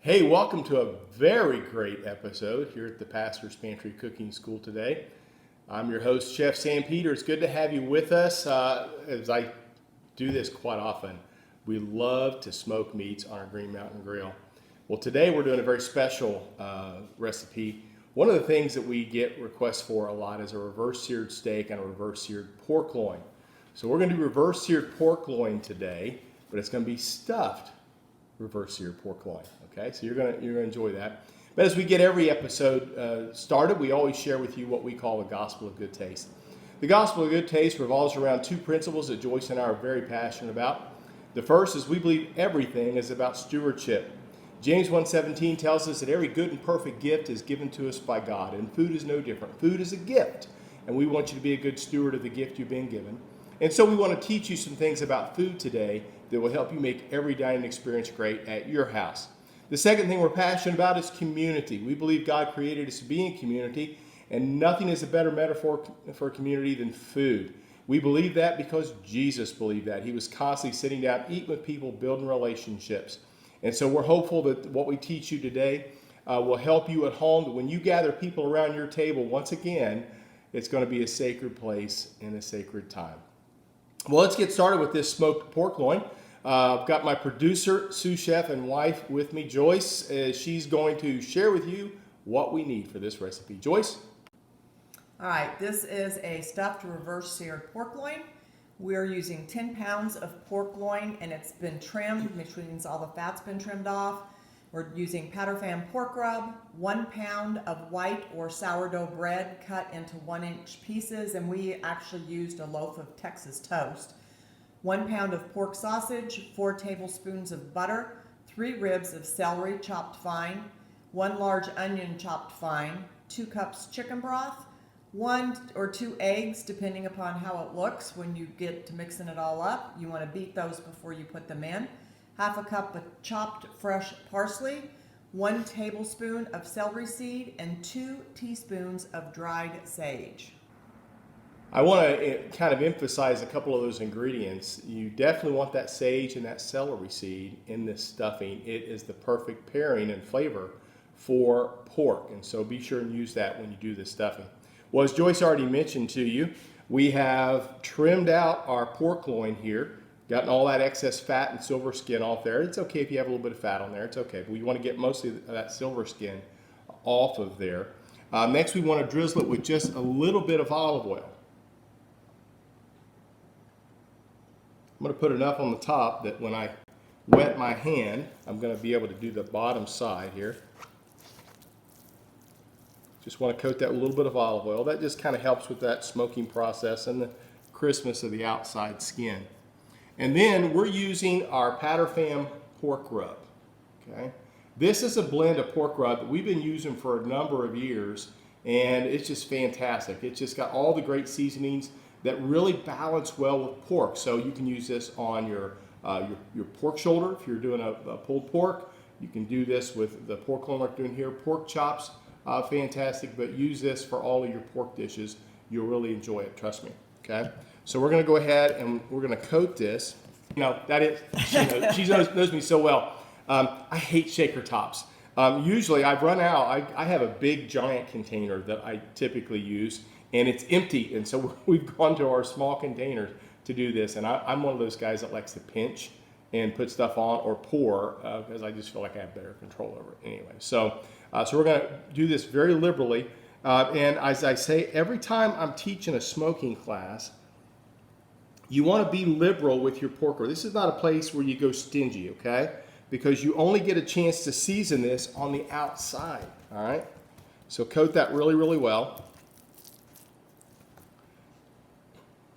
Hey, welcome to a very great episode here at the Pastor's Pantry Cooking School today. I'm your host, Chef Sam Peter. It's good to have you with us. As I do this quite often, we love to smoke meats on our Green Mountain Grill. Well, today we're doing a very special recipe. One of the things that we get requests for a lot is a reverse seared steak and a reverse seared pork loin. So we're going to do reverse seared pork loin today, but it's going to be stuffed reverse seared pork loin. Okay, so you're gonna enjoy that. But as we get every episode started, we always share with you what we call the gospel of good taste. The gospel of good taste revolves around two principles that Joyce and I are very passionate about. The first is we believe everything is about stewardship. James 1:17 tells us that every good and perfect gift is given to us by God, and food is no different. Food is a gift, and we want you to be a good steward of the gift you've been given. And so we want to teach you some things about food today that will help you make every dining experience great at your house. The second thing we're passionate about is community. We believe God created us to be in community, and nothing is a better metaphor for community than food. We believe that because Jesus believed that. He was constantly sitting down, eating with people, building relationships. And so we're hopeful that what we teach you today will help you at home, that when you gather people around your table, once again, it's going to be a sacred place and a sacred time. Well, let's get started with this smoked pork loin. I've got my producer, sous chef, and wife with me, Joyce. She's going to share with you what we need for this recipe. Joyce? All right, this is a stuffed reverse seared pork loin. We're using 10 pounds of pork loin, and it's been trimmed, which means all the fat's been trimmed off. We're using Pantry pork rub, 1 pound of white or sourdough bread cut into 1-inch pieces, and we actually used a loaf of Texas toast. 1 pound of pork sausage, 4 tablespoons of butter, 3 ribs of celery chopped fine, 1 large onion chopped fine, 2 cups chicken broth, 1 or 2 eggs, depending upon how it looks when you get to mixing it all up. You want to beat those before you put them in. Half a cup of chopped fresh parsley, 1 tablespoon of celery seed, and 2 teaspoons of dried sage. I want to kind of emphasize a couple of those ingredients. You definitely want that sage and that celery seed in this stuffing. It is the perfect pairing and flavor for pork, and so be sure and use that when you do this stuffing. Well, as Joyce already mentioned to you, we have trimmed out our pork loin here, gotten all that excess fat and silver skin off there. It's okay if you have a little bit of fat on there, it's okay, but we want to get most of that silver skin off of there. Next, we want to drizzle it with just a little bit of olive oil. I'm going to put enough on the top that when I wet my hand, I'm going to be able to do the bottom side here. Just want to coat that with a little bit of olive oil. That just kind of helps with that smoking process and the crispness of the outside skin. And then we're using our Pantry pork rub. Okay, this is a blend of pork rub that we've been using for a number of years, and it's just fantastic. It's just got all the great seasonings that really balance well with pork. So you can use this on your pork shoulder if you're doing a pulled pork. You can do this with the pork loin like we're doing here. Pork chops, fantastic, but use this for all of your pork dishes. You'll really enjoy it, trust me, okay? So we're gonna go ahead and we're gonna coat this. You know, that is, she knows me so well. I hate shaker tops. Usually I've run out, I have a big giant container that I typically use, and it's empty, and so we've gone to our small containers to do this, and I'm one of those guys that likes to pinch and put stuff on or pour because I just feel like I have better control over it anyway. So we're going to do this very liberally, and as I say, every time I'm teaching a smoking class, you want to be liberal with your pork rub. This is not a place where you go stingy, okay? Because you only get a chance to season this on the outside, all right? So coat that really, really well.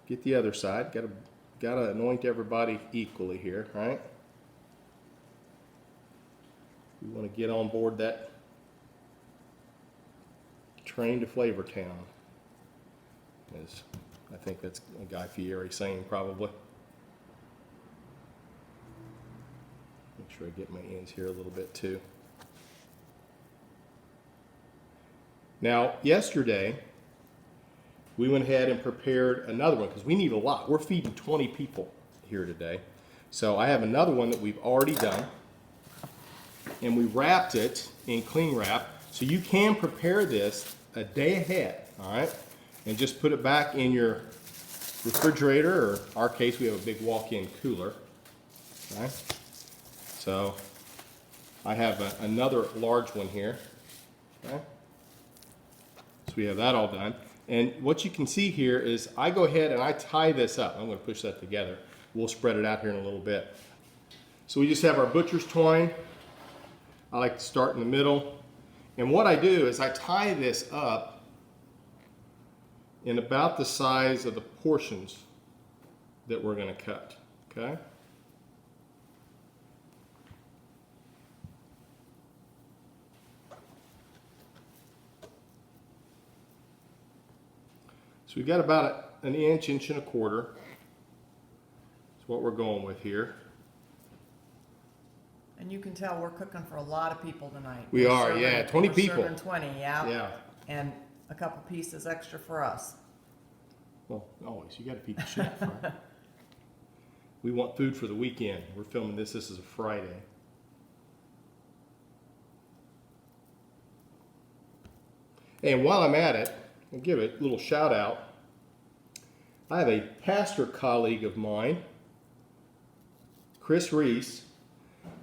Get the other side. Gotta anoint everybody equally here, right? We want to get on board that train to Flavor Town. As I think that's a Guy Fieri saying probably. Make sure I get my ends here a little bit too. Now, yesterday, we went ahead and prepared another one because we need a lot. We're feeding 20 people here today. So I have another one that we've already done. and we wrapped it in cling wrap. So you can prepare this a day ahead, all right? And just put it back in your refrigerator, or in our case, we have a big walk-in cooler, okay? So I have another large one here, okay? So we have that all done. And what you can see here is I go ahead and I tie this up. I'm going to push that together. We'll spread it out here in a little bit. So we just have our butcher's twine. I like to start in the middle. And what I do is I tie this up in about the size of the portions that we're going to cut, okay? So we've got about an inch, inch and a quarter. That's what we're going with here. And you can tell we're cooking for a lot of people tonight. We We're are, serving- yeah, 20 we're people. serving 20, yeah. Yeah. And a couple pieces extra for us. Well, always. You got to feed the chef, right? We want food for the weekend. We're filming this. This is a Friday. And while I'm at it, I'll give a little shout out. I have a pastor colleague of mine, Chris Reese.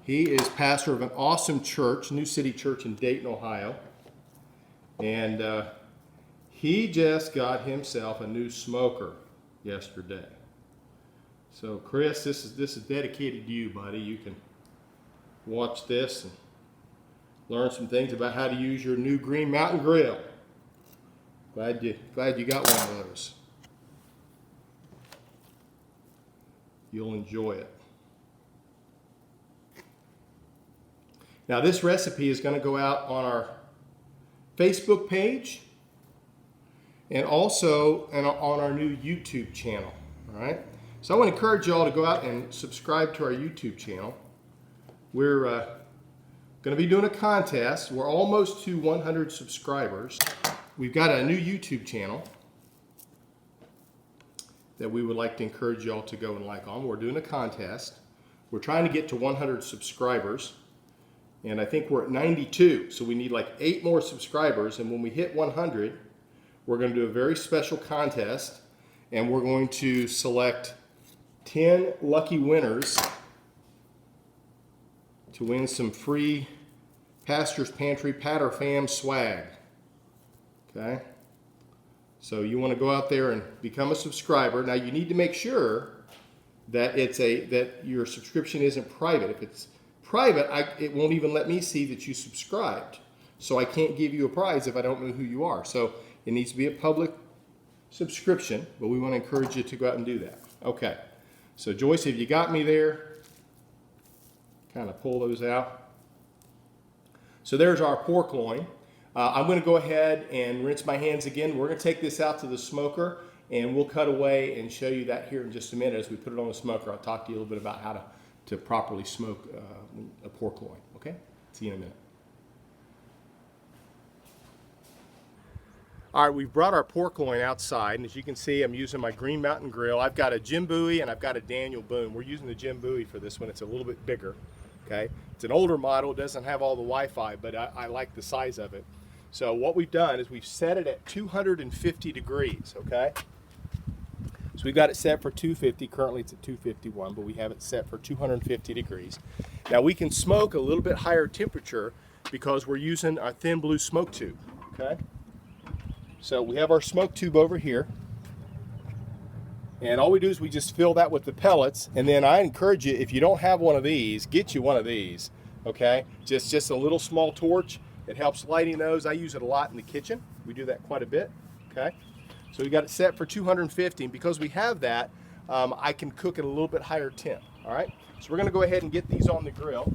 He is pastor of an awesome church, New City Church in Dayton, Ohio. And he just got himself a new smoker yesterday. So Chris, this is dedicated to you, buddy. You can watch this and learn some things about how to use your new Green Mountain Grill. Glad you got one of those. You'll enjoy it. Now this recipe is going to go out on our Facebook page and also on our new YouTube channel. All right. So I want to encourage you all to go out and subscribe to our YouTube channel. We're going to be doing a contest. We're almost to 100 subscribers. We've got a new YouTube channel that we would like to encourage you all to go and like on. We're doing a contest. We're trying to get to 100 subscribers. And I think we're at 92, so we need like 8 more subscribers. And when we hit 100, we're going to do a very special contest, and we're going to select 10 lucky winners to win some free Pastor's Pantry Patter Fam swag. Okay? So you want to go out there and become a subscriber. Now you need to make sure that that your subscription isn't private. If it's private, it won't even let me see that you subscribed. So I can't give you a prize if I don't know who you are. So it needs to be a public subscription, but we want to encourage you to go out and do that. Okay. So Joyce, have you got me there? Kind of pull those out. So there's our pork loin. I'm going to go ahead and rinse my hands again. We're going to take this out to the smoker, and we'll cut away and show you that here in just a minute as we put it on the smoker. I'll talk to you a little bit about how to properly smoke a pork loin. Okay? See you in a minute. All right, we've brought our pork loin outside, and as you can see, I'm using my Green Mountain Grill. I've got a Jim Bowie and I've got a Daniel Boone. We're using the Jim Bowie for this one. It's a little bit bigger, okay? It's an older model. It doesn't have all the Wi-Fi, but I like the size of it. So what we've done is we've set it at 250 degrees, okay? So we've got it set for 250. Currently it's at 251, but we have it set for 250 degrees. Now we can smoke a little bit higher temperature because we're using our thin blue smoke tube, okay? So we have our smoke tube over here, and all we do is we just fill that with the pellets, and then I encourage you, if you don't have one of these, get you one of these, okay? Just a little small torch. It helps lighting those. I use it a lot in the kitchen. We do that quite a bit, okay? So we got it set for 250, and because we have that, I can cook at a little bit higher temp, all right? So we're gonna go ahead and get these on the grill.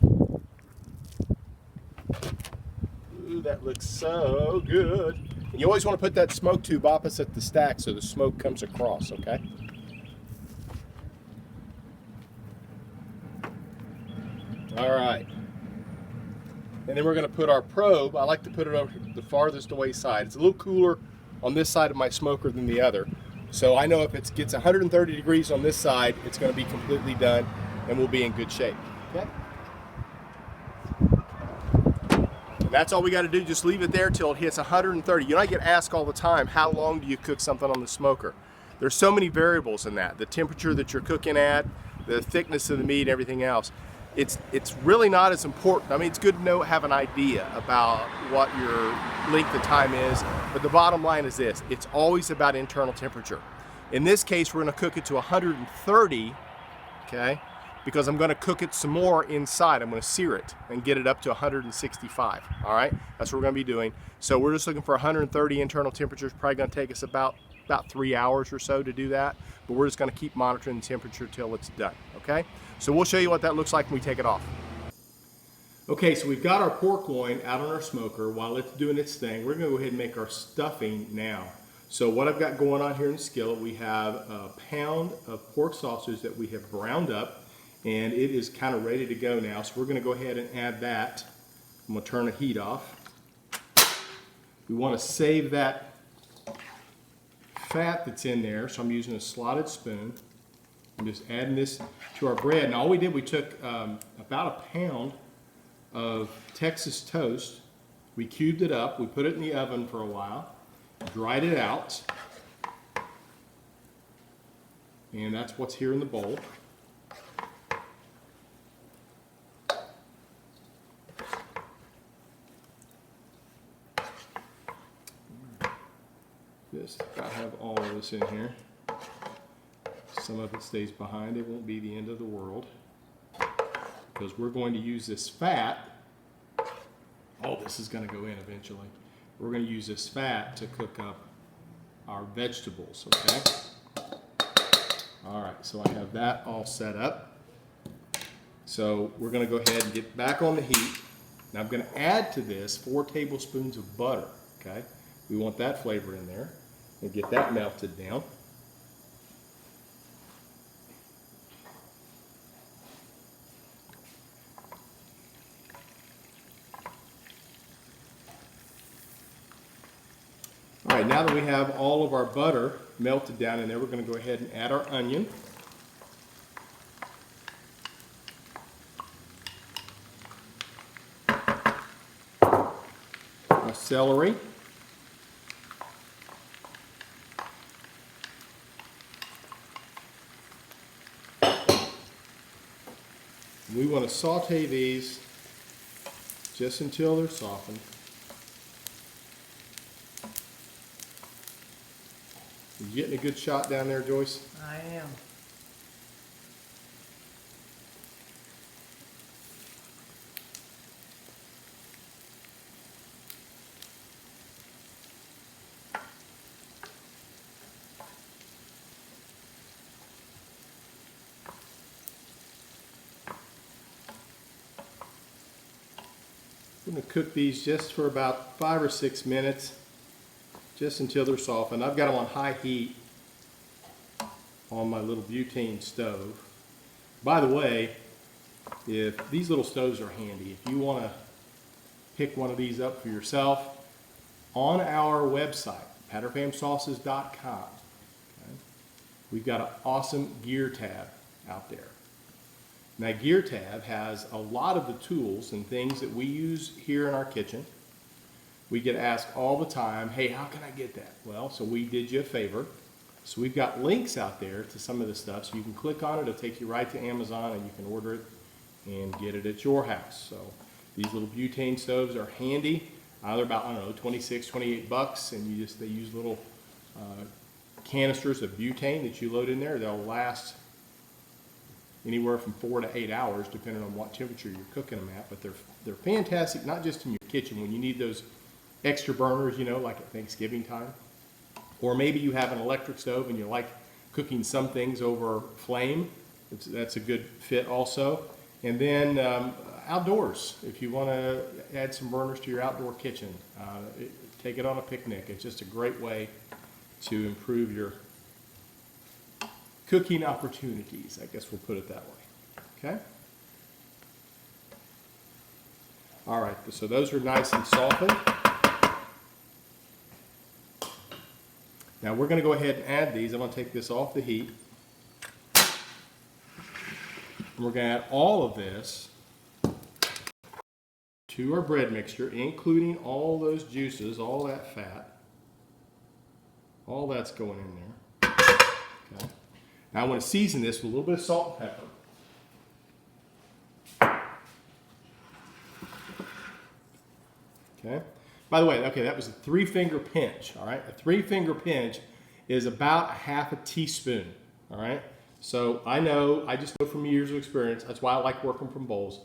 Ooh, that looks so good. And you always want to put that smoke tube opposite the stack so the smoke comes across, okay? All right. And then we're going to put our probe. I like to put it over the farthest away side. It's a little cooler on this side of my smoker than the other. So I know if it gets 130 degrees on this side, it's going to be completely done and we'll be in good shape, okay? And that's all we got to do. Just leave it there till it hits 130. You know, I get asked all the time, how long do you cook something on the smoker? There's so many variables in that. The temperature that you're cooking at, the thickness of the meat, everything else. It's really not as important. I mean, it's good to know, have an idea about what your length of time is, but the bottom line is this: it's always about internal temperature. In this case, we're going to cook it to 130, okay? Because I'm going to cook it some more inside. I'm going to sear it and get it up to 165. All right, that's what we're going to be doing. So we're just looking for 130 internal temperature. It's probably going to take us about 3 hours or so to do that, but we're just going to keep monitoring the temperature till it's done. Okay, so we'll show you what that looks like when we take it off. Okay, so we've got our pork loin out on our smoker. While it's doing its thing, we're going to go ahead and make our stuffing now. So what I've got going on here in the skillet, we have a pound of pork sausage that we have browned up, and it is kind of ready to go now. So we're going to go ahead and add that. I'm going to turn the heat off. We want to save that fat that's in there, so I'm using a slotted spoon. I'm just adding this to our bread. And all we did, we took about a pound of Texas toast. We cubed it up. We put it in the oven for a while, dried it out, and that's what's here in the bowl. I have all of this in here. Some of it stays behind. It won't be the end of the world, because we're going to use this fat. All this is going to go in eventually. We're going to use this fat to cook up our vegetables, okay? All right, so I have that all set up. So we're going to go ahead and get back on the heat. Now I'm going to add to this 4 tablespoons of butter, okay? We want that flavor in there, and get that melted down. All right, now that we have all of our butter melted down in there, we're going to go ahead and add our onion. Our celery. We want to saute these just until they're softened. You getting a good shot down there, Joyce? I am. I'm going to cook these just for about 5 or 6 minutes, just until they're softened. I've got them on high heat on my little butane stove. By the way, if these little stoves are handy, if you want to pick one of these up for yourself, on our website, patterfamsauces.com, okay, we've got an awesome gear tab out there. Now, Gear tab has a lot of the tools and things that we use here in our kitchen. We get asked all the time, hey, how can I get that? Well, so we did you a favor. So we've got links out there to some of the stuff, so you can click on it. It'll take you right to Amazon, and you can order it and get it at your house. So these little butane stoves are handy. They're about, I don't know, 26, 28 bucks, and they use little canisters of butane that you load in there. They'll last anywhere from 4 to 8 hours, depending on what temperature you're cooking them at. But they're fantastic, not just in your kitchen when you need those extra burners, you know, like at Thanksgiving time. Or maybe you have an electric stove and you like cooking some things over flame. That's a good fit also. And then outdoors, if you want to add some burners to your outdoor kitchen, take it on a picnic. It's just a great way to improve your cooking opportunities, I guess we'll put it that way. Okay? All right, so those are nice and softened. Now we're going to go ahead and add these. I'm going to take this off the heat. And we're going to add all of this to our bread mixture, including all those juices, all that fat. All that's going in there. Okay. Now I want to season this with a little bit of salt and pepper. Okay. By the way, okay, that was a 3-finger pinch. All right. A 3-finger pinch is about a half a teaspoon. All right. So I just know from years of experience. That's why I like working from bowls.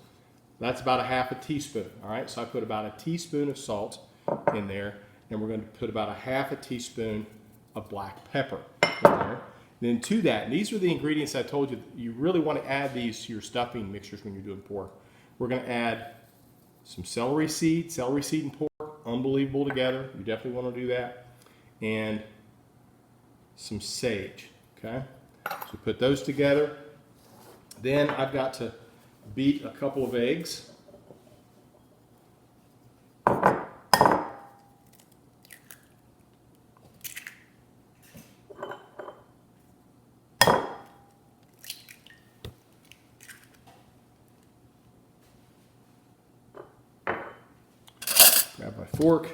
That's about a half a teaspoon. All right. So I put about a teaspoon of salt in there, and we're going to put about a half a teaspoon of black pepper in there. Then to that, and these are the ingredients I told you you really want to add these to your stuffing mixtures when you're doing pork. We're going to add some celery seed and pork, unbelievable together. You definitely want to do that. And some sage, okay? So put those together. Then I've got to beat a couple of eggs. Grab my fork,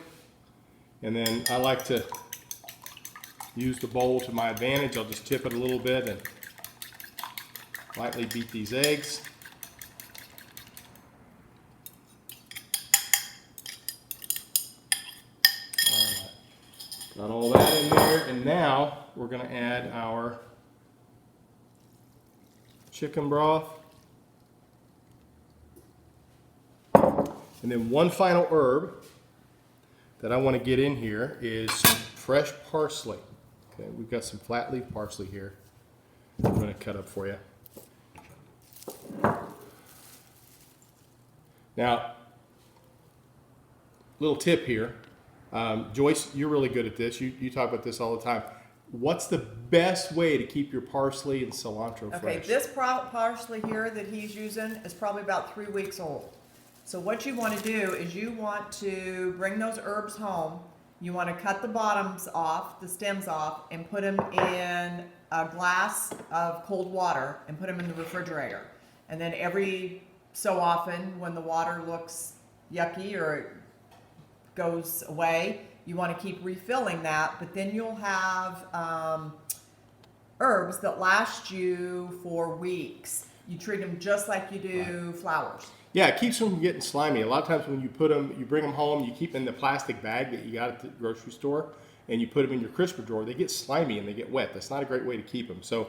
and then I like to use the bowl to my advantage. I'll just tip it a little bit and lightly beat these eggs. All right. Got all that in there, and now we're going to add our chicken broth. And then one final herb that I want to get in here is some fresh parsley. Okay, we've got some flat leaf parsley here. I'm going to cut up for you. Now, little tip here. Joyce, you're really good at this. You talk about this all the time. What's the best way to keep your parsley and cilantro fresh? Okay, this parsley here that he's using is probably about 3 weeks old. So what you want to do is you want to bring those herbs home. You want to cut the bottoms off, the stems off, and put them in a glass of cold water and put them in the refrigerator. And then every so often, when the water looks yucky or it goes away, you want to keep refilling that. But then you'll have herbs that last you for weeks. You treat them just like you do flowers. Yeah, it keeps them from getting slimy. A lot of times when you put them, you bring them home, you keep them in the plastic bag that you got at the grocery store, and you put them in your crisper drawer, they get slimy and they get wet. That's not a great way to keep them. So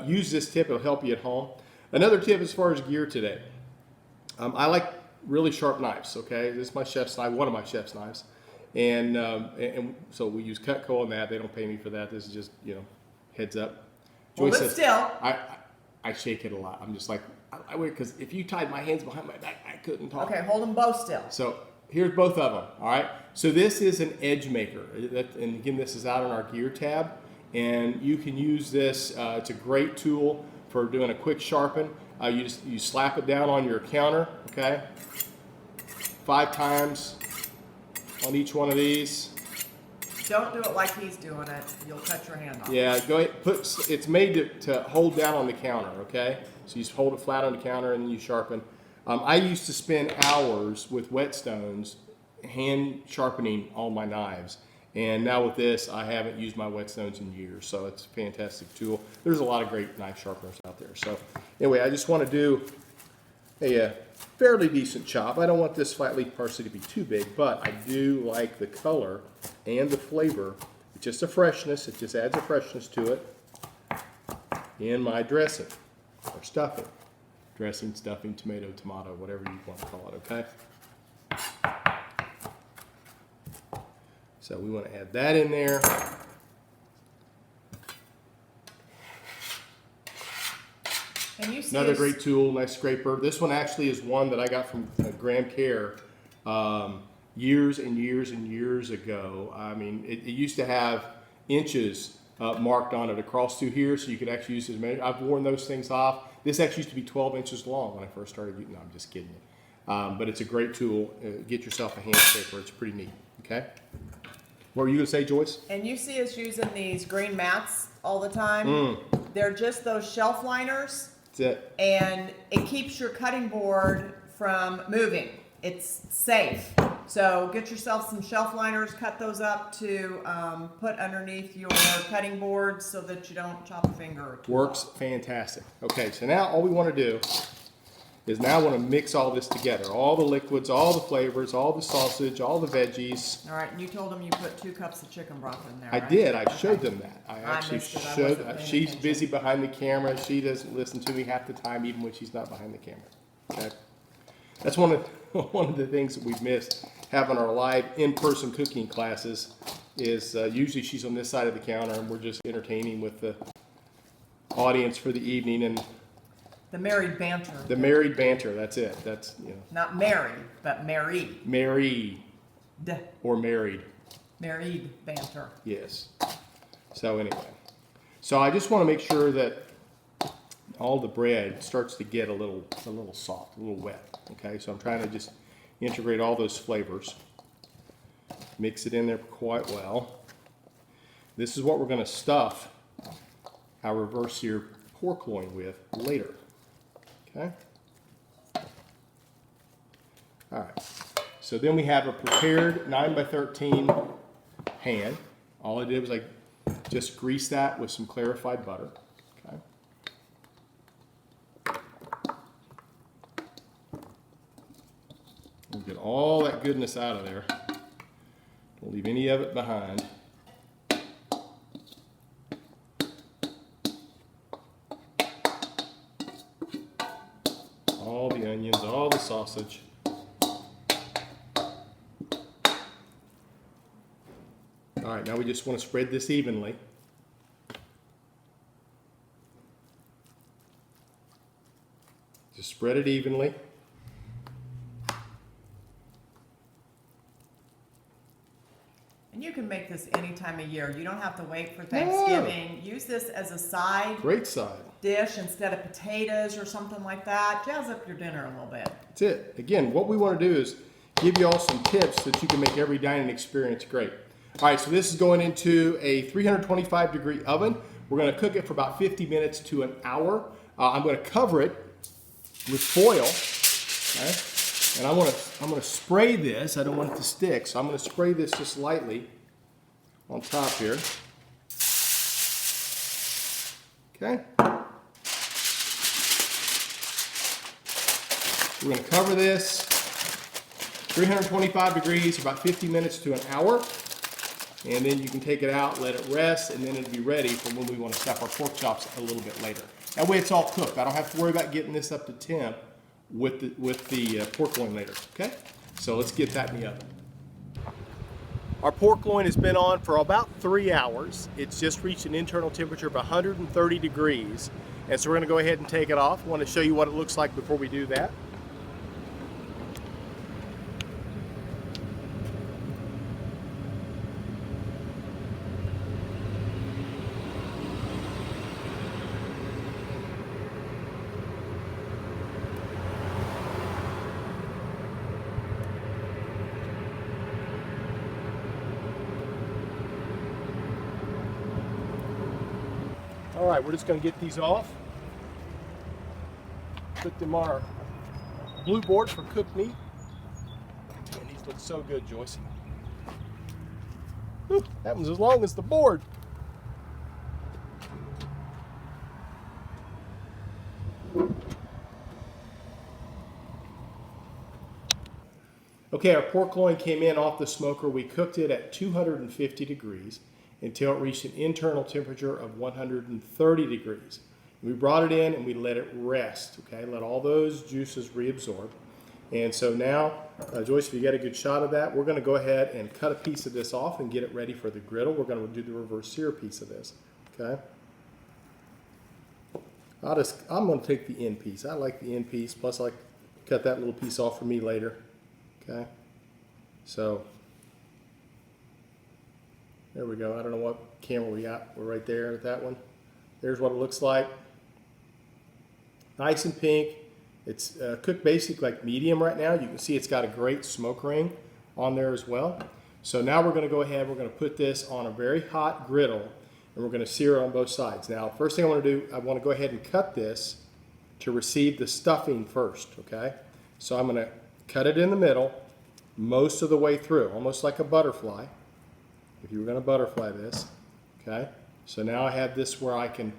use this tip. It'll help you at home. Another tip as far as gear today. I like really sharp knives, okay? This is my chef's knife, one of my chef's knives. And so we use Cutco on that. They don't pay me for that. This is just, heads up. Well, but still. I shake it a lot. I'm just like, I wear, because if you tied my hands behind my back, I couldn't talk. Okay, hold them both still. So here's both of them, all right? So this is an edge maker. And again, this is out on our gear tab. And you can use this. It's a great tool for doing a quick sharpen. You slap it down on your counter, okay? 5 times on each one of these. Don't do it like he's doing it. You'll cut your hand off. Yeah, go ahead. It's made to hold down on the counter, okay? So you just hold it flat on the counter and then you sharpen. I used to spend hours with whetstones hand sharpening all my knives. And now with this, I haven't used my whetstones in years. So it's a fantastic tool. There's a lot of great knife sharpeners out there. So anyway, I just want to do a fairly decent chop. I don't want this flat leaf parsley to be too big, but I do like the color and the flavor. It's just a freshness. It just adds a freshness to it in my dressing or stuffing. Dressing, stuffing, tomato, whatever you want to call it, okay? So we want to add that in there. And you see Another great tool, nice scraper. This one actually is one that I got from Graham Care years and years and years ago. I mean, it used to have inches marked on it across through here, so you could actually use it as measure. I've worn those things off. This actually used to be 12 inches long when I first started using. No, I'm just kidding you. But it's a great tool. Get yourself a hand scraper. It's pretty neat. Okay. What were you gonna say, Joyce? And you see us using these green mats all the time. They're just those shelf liners. That's it. And it keeps your cutting board from moving. it's safe. So get yourself some shelf liners, cut those up to put underneath your cutting board so that you don't chop a finger or two Works off. fantastic. Okay, so now all we want to do is now I want to mix all this together. All the liquids, all the flavors, all the sausage, all the veggies. All right, and you told them you put 2 cups of chicken broth in there, I right? did. I showed Okay. them that. I actually missed it. I showed. wasn't paying She's attention. busy behind the camera. She doesn't listen to me half the time, even when she's not behind the camera. Okay, that's one of one of the things that we've missed having our live in-person cooking classes. Is usually she's on this side of the counter, and we're just entertaining with the audience for the evening and The married banter. the married banter. That's it. That's Not married, but married. married or married. Married banter. Yes. So anyway, so I just want to make sure that all the bread starts to get a little soft, a little wet. Okay, so I'm trying to just integrate all those flavors, mix it in there quite well. This is what we're going to stuff our reverse seared pork loin with later. Okay. All right. So then we have a prepared 9x13 pan. All I did was I just grease that with some clarified butter. Okay. We'll get all that goodness out of there. Don't leave any of it behind. All the onions, all the sausage. All right, now we just want to spread this evenly. Just spread it evenly. And you can make this any time of year. You don't have to wait for Thanksgiving. Use this as a side Great side. dish instead of potatoes or something like that. Jazz up your dinner a little bit. That's it. Again, what we want to do is give you all some tips that you can make every dining experience great. All right, so this is going into a 325 degree oven. We're going to cook it for about 50 minutes to an hour. I'm going to cover it with foil. Okay? And I'm going to spray this. I don't want it to stick, so I'm going to spray this just lightly on top here. Okay. We're going to cover this 325 degrees, about 50 minutes to an hour. And then you can take it out, let it rest, and then it'll be ready for when we want to stuff our pork chops a little bit later. That way it's all cooked. I don't have to worry about getting this up to temp with the pork loin later, okay? So let's get that in the oven. Our pork loin has been on for about 3 hours. It's just reached an internal temperature of 130 degrees. And so we're going to go ahead and take it off. I want to show you what it looks like before we do that. All right, we're just going to get these off. Put them on our blue board for cooked meat. And these look so good, Joyce. Whew, that one's as long as the board. Okay, our pork loin came in off the smoker. We cooked it at 250 degrees until it reached an internal temperature of 130 degrees. We brought it in and we let it rest, okay? Let all those juices reabsorb. And so now, Joyce, if you get a good shot of that, we're gonna go ahead and cut a piece of this off and get it ready for the griddle. We're gonna do the reverse sear piece of this, okay? I'm gonna take the end piece. I like the end piece, plus I like to cut that little piece off for me later, okay? So, there we go. I don't know what camera we got. We're right there at that one. There's what it looks like. Nice and pink. It's cooked basically like medium right now. You can see it's got a great smoke ring on there as well. So now we're going to go ahead. We're going to put this on a very hot griddle and we're going to sear it on both sides. Now, first thing I want to do, I want to go ahead and cut this to receive the stuffing first, okay? So I'm going to cut it in the middle most of the way through, almost like a butterfly, if you were going to butterfly this. Okay, so now I have this where I can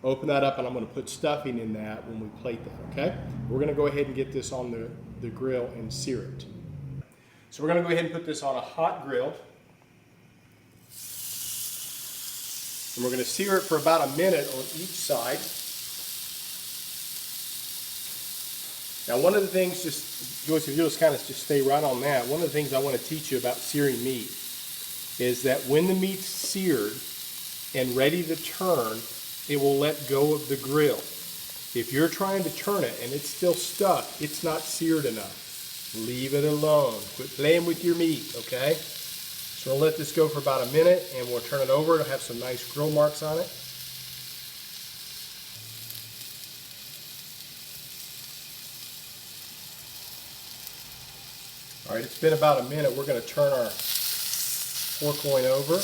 open that up, and I'm going to put stuffing in that when we plate that. Okay, we're going to go ahead and get this on the grill and sear it. So we're going to go ahead and put this on a hot grill, and we're going to sear it for about a minute on each side. Now, one of the things, Joyce, if you'll just kind of just stay right on that, one of the things I want to teach you about searing meat is that when the meat's seared and ready to turn, it will let go of the grill. If you're trying to turn it and it's still stuck, it's not seared enough. Leave it alone. Quit playing with your meat, okay? So we'll let this go for about a minute, and we'll turn it over. It'll have some nice grill marks on it. All right, it's been about a minute. We're going to turn our pork loin over.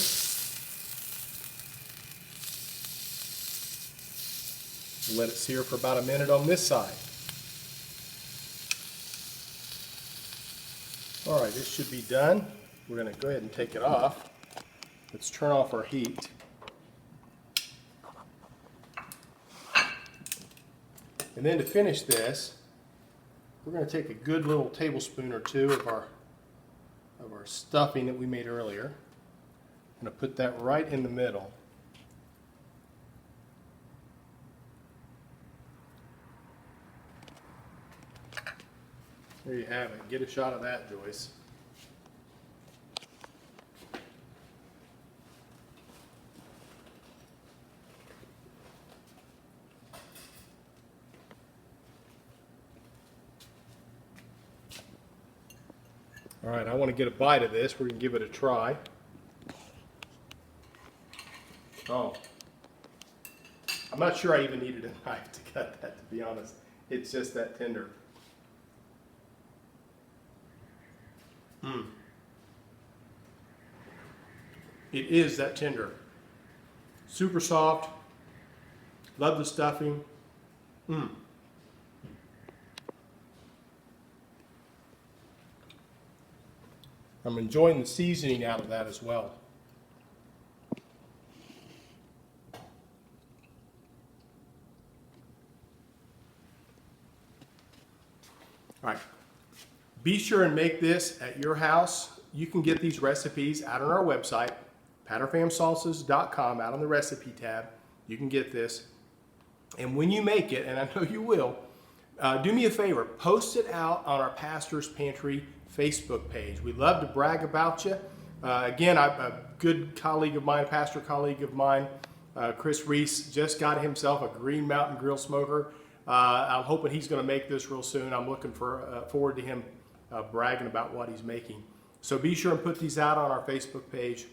Let it sear for about a minute on this side. All right, this should be done. We're going to go ahead and take it off. Let's turn off our heat. And then to finish this, we're going to take a good little tablespoon or two of our stuffing that we made earlier. I'm going to put that right in the middle. There you have it. Get a shot of that, Joyce. All right, I want to get a bite of this. We're going to give it a try. Oh, I'm not sure I even needed a knife to cut that, to be honest. It's just that tender. It is that tender. Super soft. Love the stuffing. I'm enjoying the seasoning out of that as well. All right. Be sure and make this at your house. You can get these recipes out on our website, patterfamsalsas.com, out on the recipe tab. You can get this. And when you make it, and I know you will, do me a favor, post it out on our Pastor's Pantry Facebook page. We love to brag about you. Again, a good colleague of mine, pastor colleague of mine, Chris Reese, just got himself a Green Mountain grill smoker. I'm hoping he's going to make this real soon. I'm looking forward to him bragging about what he's making. So be sure and put these out on our Facebook page.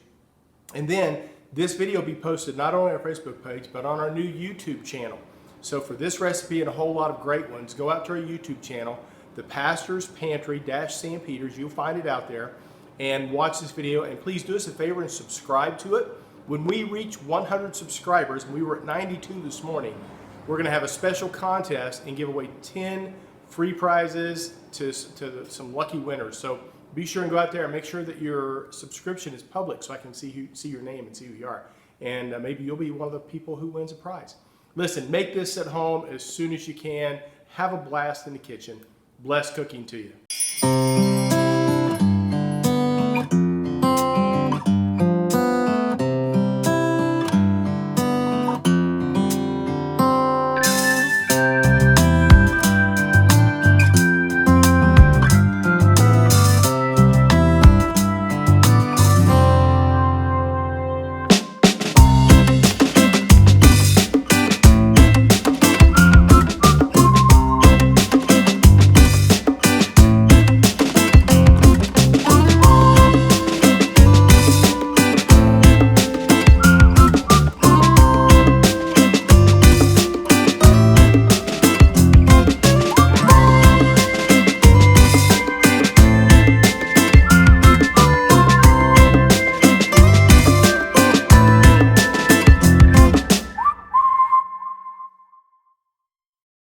And then this video will be posted not only on our Facebook page, but on our new YouTube channel. So for this recipe and a whole lot of great ones, go out to our YouTube channel, the Pastor's Pantry Sam Peters. You'll find it out there, and watch this video. And please do us a favor and subscribe to it. When we reach 100 subscribers, and we were at 92 this morning, we're going to have a special contest and give away 10 free prizes to some lucky winners. So be sure and go out there and make sure that your subscription is public so I can see your name and see who you are. And maybe you'll be one of the people who wins a prize. Listen, make this at home as soon as you can. Have a blast in the kitchen. Blessed cooking to you.